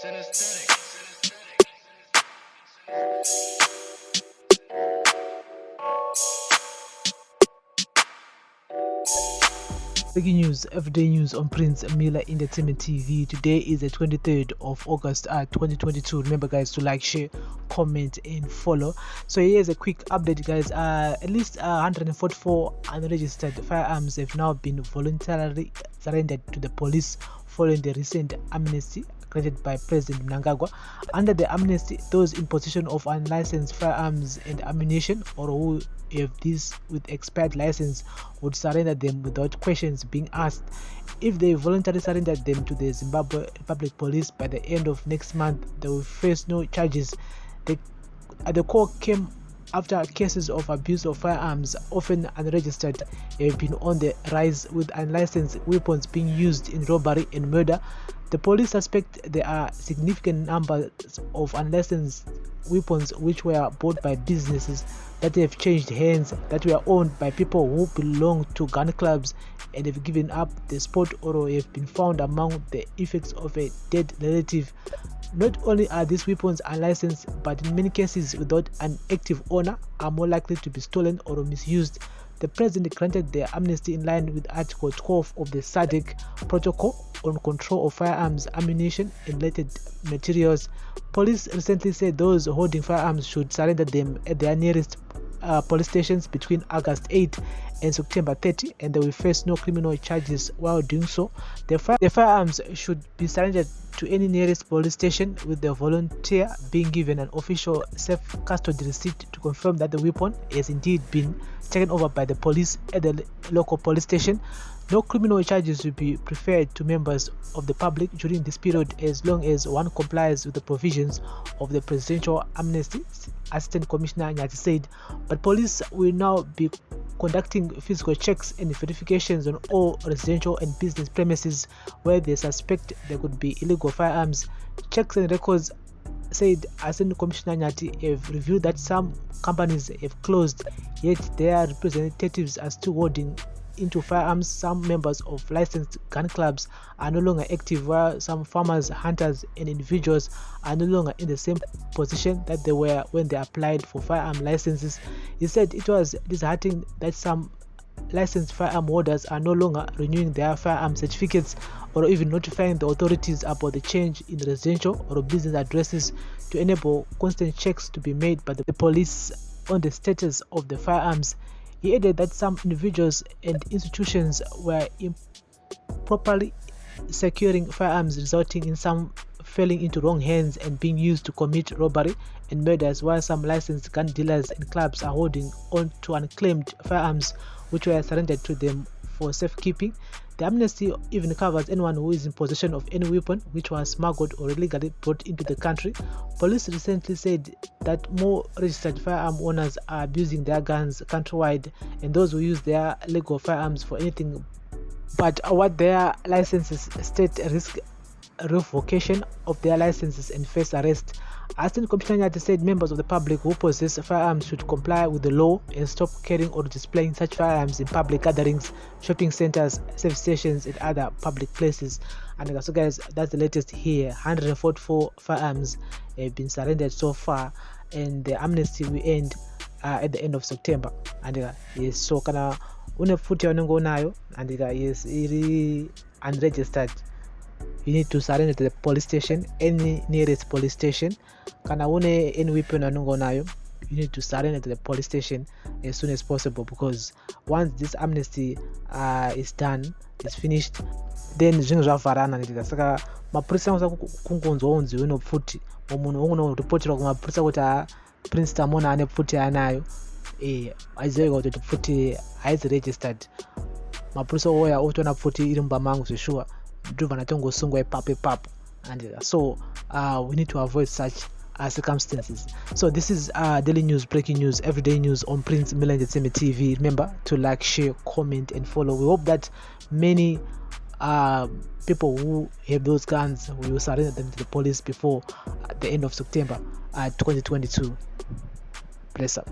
Breaking news, everyday news on Prince Miller Entertainment TV. Today is the 23rd of August 2022. Remember guys to like, share, comment and follow. So here's a quick update guys. At least 144 unregistered firearms have now been voluntarily surrendered to the police following the recent amnesty granted by President Mnangagwa. Under the amnesty, those in possession of unlicensed firearms and ammunition or who have these with expired license would surrender them without questions being asked. If they voluntarily surrender them to the Zimbabwe Republic Police by the end of next month, they will face no charges. The call came after cases of abuse of firearms, often unregistered, have been on the rise, with unlicensed weapons being used in robbery and murder. The police suspect there are significant numbers of unlicensed weapons which were bought by businesses that have changed hands, that were owned by people who belong to gun clubs and have given up the sport or have been found among the effects of a dead relative. Not only are these weapons unlicensed, but in many cases without an active owner, are more likely to be stolen or misused. The President granted the amnesty in line with Article 12 of the SADC Protocol on Control of Firearms, Ammunition and Related Materials. Police recently said those holding firearms should surrender them at their nearest police stations between August 8 and September 30, and they will face no criminal charges while doing so. The firearms should be surrendered to any nearest police station, with the volunteer being given an official safe custody receipt to confirm that the weapon has indeed been taken over by the police at the local police station. No criminal charges will be preferred to members of the public during this period, as long as one complies with the provisions of the presidential amnesty, Assistant Commissioner Nyati said. But police will now be conducting physical checks and verifications on all residential and business premises where they suspect there could be illegal firearms. Checks and records, said Assistant Commissioner Nyati, have revealed that some companies have closed, yet their representatives are still holding into firearms. Some members of licensed gun clubs are no longer active, while some farmers, hunters and individuals are no longer in the same position that they were when they applied for firearm licenses. He said it was disheartening that some licensed firearm holders are no longer renewing their firearm certificates or even notifying the authorities about the change in residential or business addresses to enable constant checks to be made by the police on the status of the firearms. He added that some individuals and institutions were improperly securing firearms, resulting in some falling into wrong hands and being used to commit robbery and murders, while some licensed gun dealers and clubs are holding on to unclaimed firearms which were surrendered to them for safekeeping. The amnesty even covers anyone who is in possession of any weapon which was smuggled or illegally brought into the country. Police recently said that more registered firearm owners are abusing their guns countrywide, and those who use their legal firearms for anything but what their licenses state risk revocation of their licenses and face arrest. Assistant Commissioner Nyati said members of the public who possess firearms should comply with the law and stop carrying or displaying such firearms in public gatherings, shopping centers, service stations and other public places. And so guys, that's the latest here. 144 firearms have been surrendered so far, and the amnesty will end at the end of September. And yes, so kana une futi wanengo nayo, and yes, iri unregistered, you need to surrender to the police station, any nearest police station. Kana une any weapon wanengo nayo, you need to surrender to the police station as soon as possible, because once this amnesty is done, is finished, then zvinhu zvavarana nitita. Saka mapurisa anosa kungonzwa unzi weno pfuti munhu unoripoterwa kumapurisa kuti Prince Tamona ane pfuti anayo, aiziva kuti pfuti haizi registered. Mapurisa oya otona pfuti iri mumba mangu zveshuwa, ndobva natongosungwa ipapo. And so we need to avoid such circumstances. So this is daily news, breaking news, everyday news on Prince Miller Entertainment TV. Remember to like, share, comment and follow. We hope that many people who have those guns will surrender them to the police before the end of September 2022. Bless up.